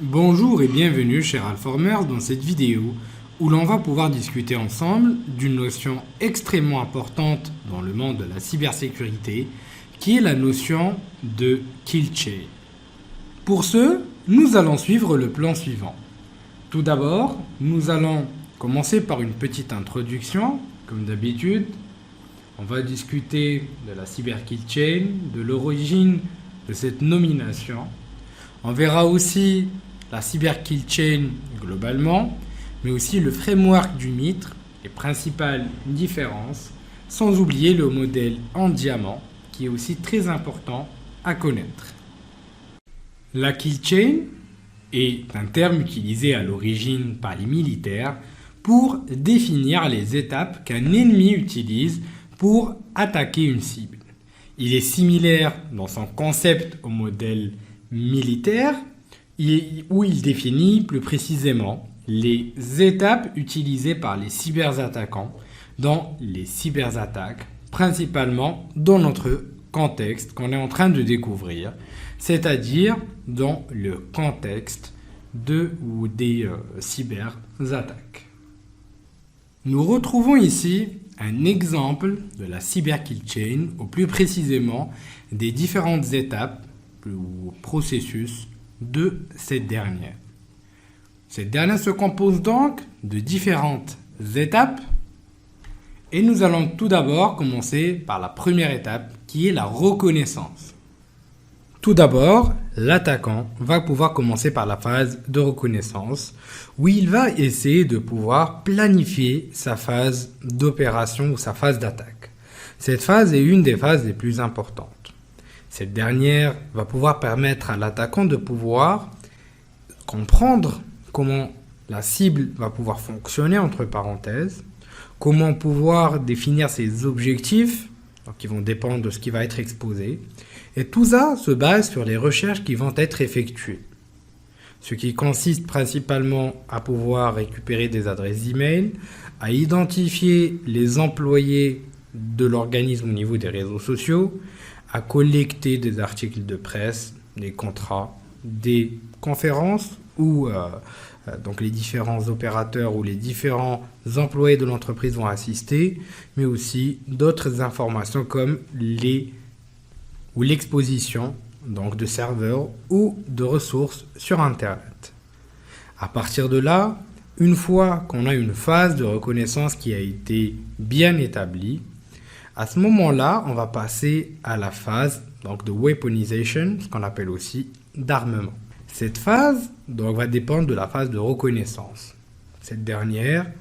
Bonjour et bienvenue cher Alformer dans cette vidéo où l'on va pouvoir discuter ensemble d'une notion extrêmement importante dans le monde de la cybersécurité qui est la notion de kill chain. Pour ce, nous allons suivre le plan suivant. Tout d'abord, nous allons commencer par une petite introduction, comme d'habitude. On va discuter de la cyber kill chain, de l'origine de cette nomination. On verra aussi la cyber kill chain globalement, mais aussi le framework du MITRE, les principales différences, sans oublier le modèle en diamant, qui est aussi très important à connaître. La kill chain est un terme utilisé à l'origine par les militaires pour définir les étapes qu'un ennemi utilise pour attaquer une cible. Il est similaire dans son concept au modèle militaire, où il définit plus précisément les étapes utilisées par les cyberattaquants dans les cyberattaques, principalement dans notre contexte qu'on est en train de découvrir, c'est-à-dire dans le contexte des cyberattaques. Nous retrouvons ici un exemple de la cyber kill chain, ou plus précisément des différentes étapes ou processus de cette dernière. Cette dernière se compose donc de différentes étapes et nous allons tout d'abord commencer par la première étape qui est la reconnaissance. Tout d'abord, l'attaquant va pouvoir commencer par la phase de reconnaissance où il va essayer de pouvoir planifier sa phase d'opération ou sa phase d'attaque. Cette phase est une des phases les plus importantes. Cette dernière va pouvoir permettre à l'attaquant de pouvoir comprendre comment la cible va pouvoir fonctionner, entre parenthèses, comment pouvoir définir ses objectifs, donc qui vont dépendre de ce qui va être exposé, et tout ça se base sur les recherches qui vont être effectuées. Ce qui consiste principalement à pouvoir récupérer des adresses e-mail, à identifier les employés de l'organisme au niveau des réseaux sociaux, à collecter des articles de presse, des contrats, des conférences où donc les différents opérateurs ou les différents employés de l'entreprise vont assister, mais aussi d'autres informations comme l'exposition donc de serveurs ou de ressources sur Internet. À partir de là, une fois qu'on a une phase de reconnaissance qui a été bien établie, à ce moment-là, on va passer à la phase donc, de weaponization, ce qu'on appelle aussi d'armement. Cette phase donc, va dépendre de la phase de reconnaissance. Cette dernière,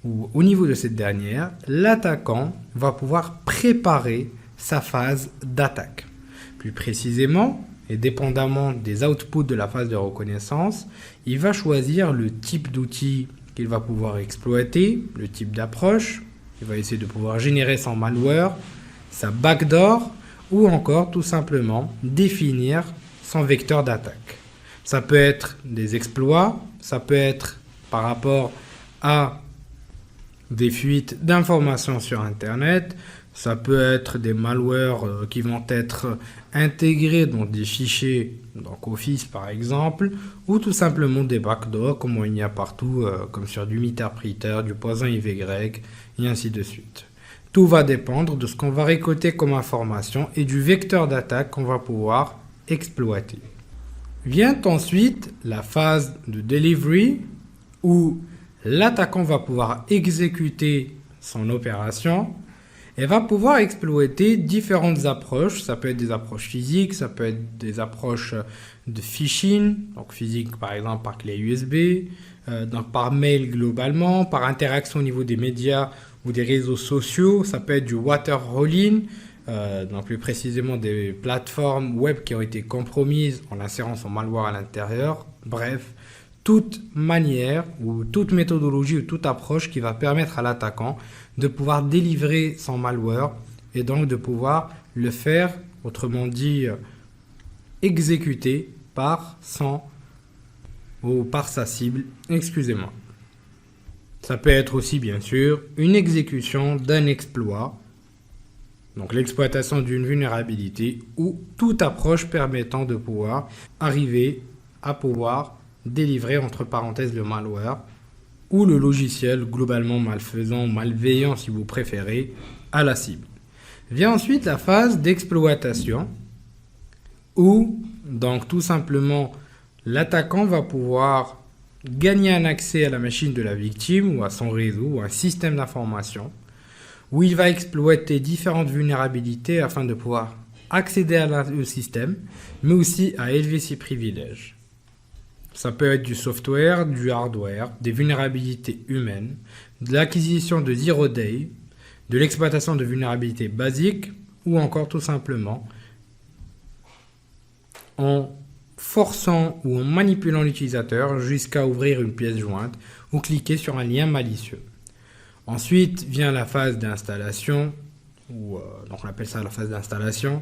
ou au niveau de cette dernière, l'attaquant va pouvoir préparer sa phase d'attaque. Plus précisément, et dépendamment des outputs de la phase de reconnaissance, il va choisir le type d'outil qu'il va pouvoir exploiter, le type d'approche. Il va essayer de pouvoir générer son malware, sa backdoor ou encore tout simplement définir son vecteur d'attaque. Ça peut être des exploits, ça peut être par rapport à des fuites d'informations sur Internet, ça peut être des malwares qui vont être intégrés dans des fichiers, donc Office par exemple, ou tout simplement des backdoors comme il y a partout, comme sur du Meterpreter, du Poison IVY, et ainsi de suite. Tout va dépendre de ce qu'on va récolter comme information et du vecteur d'attaque qu'on va pouvoir exploiter. Vient ensuite la phase de delivery où l'attaquant va pouvoir exécuter son opération et va pouvoir exploiter différentes approches. Ça peut être des approches physiques, ça peut être des approches de phishing, donc physique par exemple par clé USB, donc par mail globalement, par interaction au niveau des médias ou des réseaux sociaux. Ça peut être du waterholing, donc plus précisément des plateformes web qui ont été compromises en insérant son malware à l'intérieur. Bref, toute manière ou toute méthodologie ou toute approche qui va permettre à l'attaquant de pouvoir délivrer son malware et donc de pouvoir le faire, autrement dit, exécuter par sa cible, excusez-moi. Ça peut être aussi bien sûr une exécution d'un exploit, donc l'exploitation d'une vulnérabilité ou toute approche permettant de pouvoir arriver à pouvoir délivrer entre parenthèses le malware ou le logiciel globalement malfaisant, malveillant si vous préférez, à la cible. Vient ensuite la phase d'exploitation où donc tout simplement l'attaquant va pouvoir gagner un accès à la machine de la victime ou à son réseau ou à un système d'information où il va exploiter différentes vulnérabilités afin de pouvoir accéder au système mais aussi à élever ses privilèges. Ça peut être du software, du hardware, des vulnérabilités humaines, de l'acquisition de zero day, de l'exploitation de vulnérabilités basiques ou encore tout simplement en forçant ou en manipulant l'utilisateur jusqu'à ouvrir une pièce jointe ou cliquer sur un lien malicieux. Ensuite vient la phase d'installation, donc on appelle ça la phase d'installation,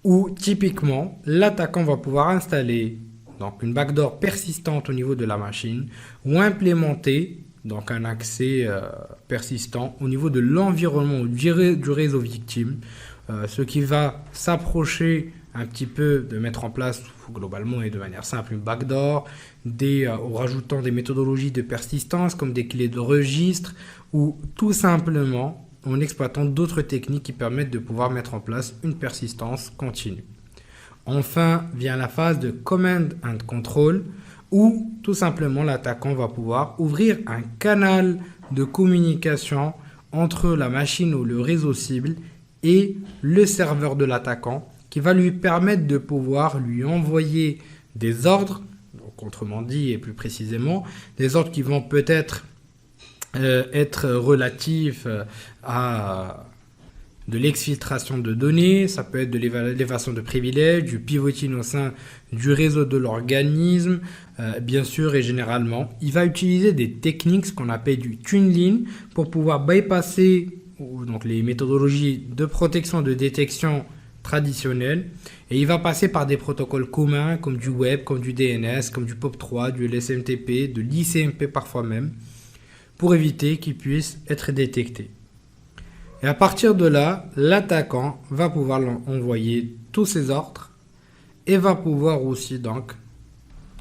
où typiquement l'attaquant va pouvoir installer donc une backdoor persistante au niveau de la machine ou implémenter donc un accès persistant au niveau de l'environnement du réseau victime, ce qui va s'approcher un petit peu de mettre en place globalement et de manière simple une backdoor, en rajoutant des méthodologies de persistance comme des clés de registre ou tout simplement en exploitant d'autres techniques qui permettent de pouvoir mettre en place une persistance continue. Enfin vient la phase de command and control où tout simplement l'attaquant va pouvoir ouvrir un canal de communication entre la machine ou le réseau cible et le serveur de l'attaquant qui va lui permettre de pouvoir lui envoyer des ordres, donc autrement dit et plus précisément, des ordres qui vont peut-être être relatifs à de l'exfiltration de données, ça peut être de l'évasion de privilèges, du pivoting au sein du réseau de l'organisme, bien sûr et généralement. Il va utiliser des techniques, ce qu'on appelle du tunneling, pour pouvoir bypasser donc les méthodologies de protection de détection traditionnelles, et il va passer par des protocoles communs comme du web, comme du DNS, comme du POP3, du LSMTP, de l'ICMP parfois même, pour éviter qu'il puisse être détecté. Et à partir de là, l'attaquant va pouvoir envoyer tous ses ordres et va pouvoir aussi donc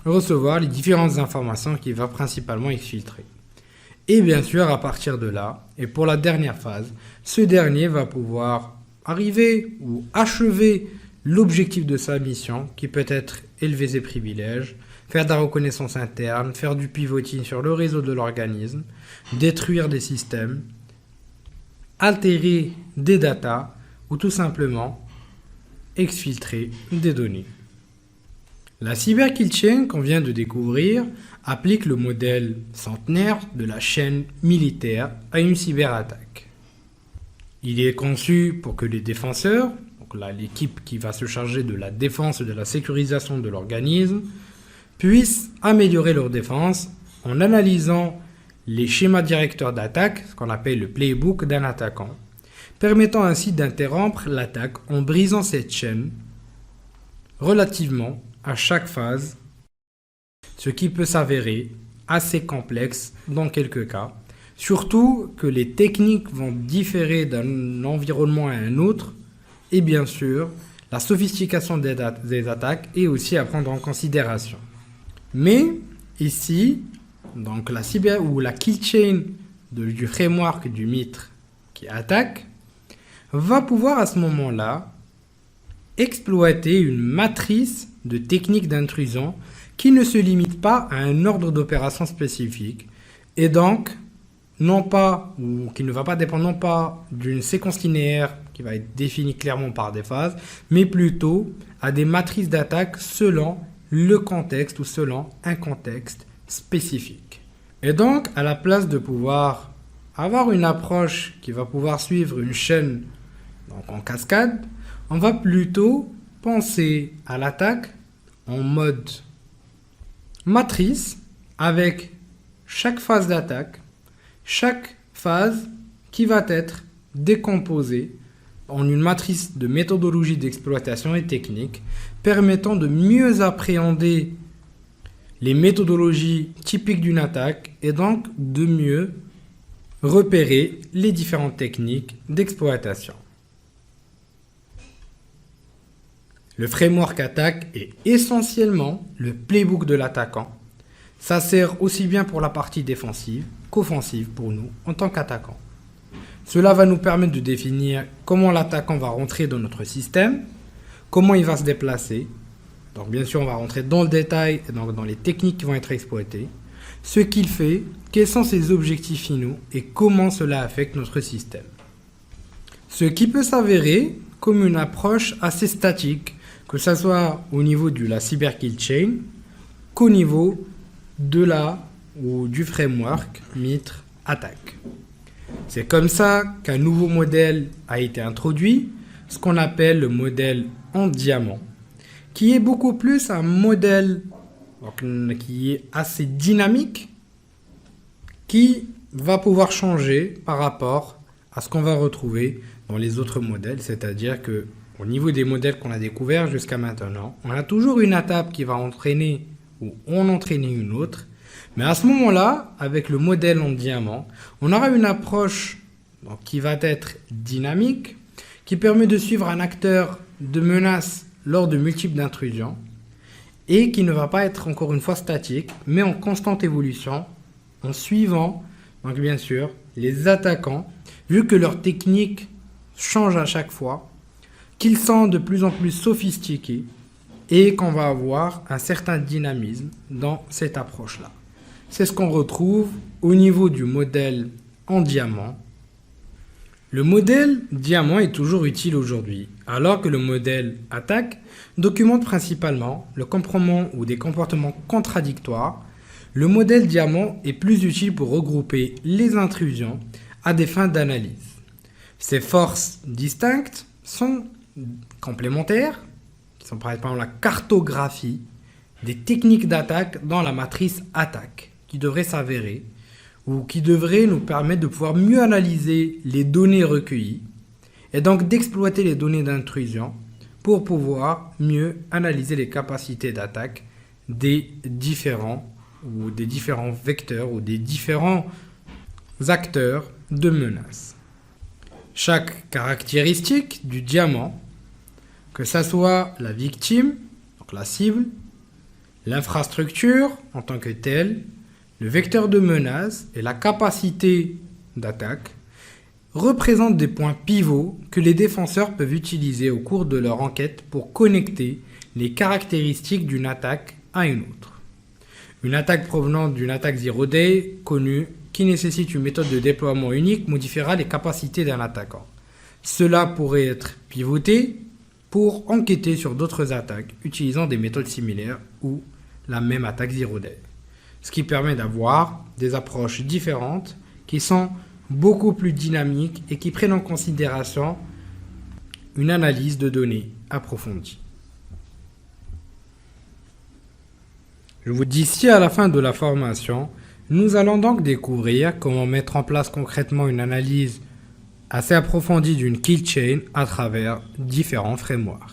recevoir les différentes informations qu'il va principalement exfiltrer. Et bien sûr, à partir de là, et pour la dernière phase, ce dernier va pouvoir arriver ou achever l'objectif de sa mission qui peut être élever ses privilèges, faire de la reconnaissance interne, faire du pivoting sur le réseau de l'organisme, détruire des systèmes, altérer des datas ou tout simplement exfiltrer des données. La cyber kill chain qu'on vient de découvrir applique le modèle centenaire de la chaîne militaire à une cyberattaque. Il est conçu pour que les défenseurs, donc là l'équipe qui va se charger de la défense et de la sécurisation de l'organisme, puissent améliorer leur défense en analysant les schémas directeurs d'attaque, ce qu'on appelle le playbook d'un attaquant, permettant ainsi d'interrompre l'attaque en brisant cette chaîne relativement à chaque phase, ce qui peut s'avérer assez complexe dans quelques cas, surtout que les techniques vont différer d'un environnement à un autre, et bien sûr, la sophistication des attaques est aussi à prendre en considération. Mais ici, donc la cyber ou la kill chain du framework du MITRE qui attaque va pouvoir à ce moment-là exploiter une matrice de techniques d'intrusion qui ne se limite pas à un ordre d'opération spécifique et donc non pas ou qui ne va pas dépendre non pas d'une séquence linéaire qui va être définie clairement par des phases, mais plutôt à des matrices d'attaque selon le contexte ou selon un contexte spécifique. Et donc, à la place de pouvoir avoir une approche qui va pouvoir suivre une chaîne donc en cascade, on va plutôt penser à l'attaque en mode matrice avec chaque phase d'attaque, chaque phase qui va être décomposée en une matrice de méthodologie d'exploitation et technique permettant de mieux appréhender les méthodologies typiques d'une attaque et donc de mieux repérer les différentes techniques d'exploitation. Le framework attaque est essentiellement le playbook de l'attaquant, Ça sert aussi bien pour la partie défensive qu'offensive pour nous en tant qu'attaquants. Cela va nous permettre de définir comment l'attaquant va rentrer dans notre système, comment il va se déplacer. Donc bien sûr, on va rentrer dans le détail, donc dans les techniques qui vont être exploitées, ce qu'il fait, quels sont ses objectifs finaux et comment cela affecte notre système. Ce qui peut s'avérer comme une approche assez statique, que ce soit au niveau de la cyber kill chain qu'au niveau de du framework Mitre Attack. C'est comme ça qu'un nouveau modèle a été introduit, ce qu'on appelle le modèle en diamant, qui est beaucoup plus un modèle qui est assez dynamique, qui va pouvoir changer par rapport à ce qu'on va retrouver dans les autres modèles, c'est-à-dire que au niveau des modèles qu'on a découverts jusqu'à maintenant, on a toujours une étape qui va entraîner ou en entraîner une autre, mais à ce moment-là, avec le modèle en diamant, on aura une approche qui va être dynamique, qui permet de suivre un acteur de menace lors de multiples intrusions et qui ne va pas être encore une fois statique, mais en constante évolution, en suivant, donc bien sûr, les attaquants, vu que leur technique change à chaque fois, qu'ils sont de plus en plus sophistiqués et qu'on va avoir un certain dynamisme dans cette approche-là. C'est ce qu'on retrouve au niveau du modèle en diamant. Le modèle diamant est toujours utile aujourd'hui, alors que le modèle attaque documente principalement le comportement ou des comportements contradictoires. Le modèle diamant est plus utile pour regrouper les intrusions à des fins d'analyse. Ces forces distinctes sont complémentaires, qui sont par exemple la cartographie des techniques d'attaque dans la matrice attaque, qui devrait s'avérer ou qui devrait nous permettre de pouvoir mieux analyser les données recueillies et donc d'exploiter les données d'intrusion pour pouvoir mieux analyser les capacités d'attaque des différents vecteurs ou des différents acteurs de menace. Chaque caractéristique du diamant, que ce soit la victime, donc la cible, l'infrastructure en tant que telle, le vecteur de menace et la capacité d'attaque, représentent des points pivots que les défenseurs peuvent utiliser au cours de leur enquête pour connecter les caractéristiques d'une attaque à une autre. Une attaque provenant d'une attaque Zero Day connue qui nécessite une méthode de déploiement unique modifiera les capacités d'un attaquant. Cela pourrait être pivoté pour enquêter sur d'autres attaques utilisant des méthodes similaires ou la même attaque Zero Day. Ce qui permet d'avoir des approches différentes qui sont beaucoup plus dynamiques et qui prennent en considération une analyse de données approfondie. Je vous dis ici à la fin de la formation, nous allons donc découvrir comment mettre en place concrètement une analyse assez approfondie d'une kill chain à travers différents frameworks.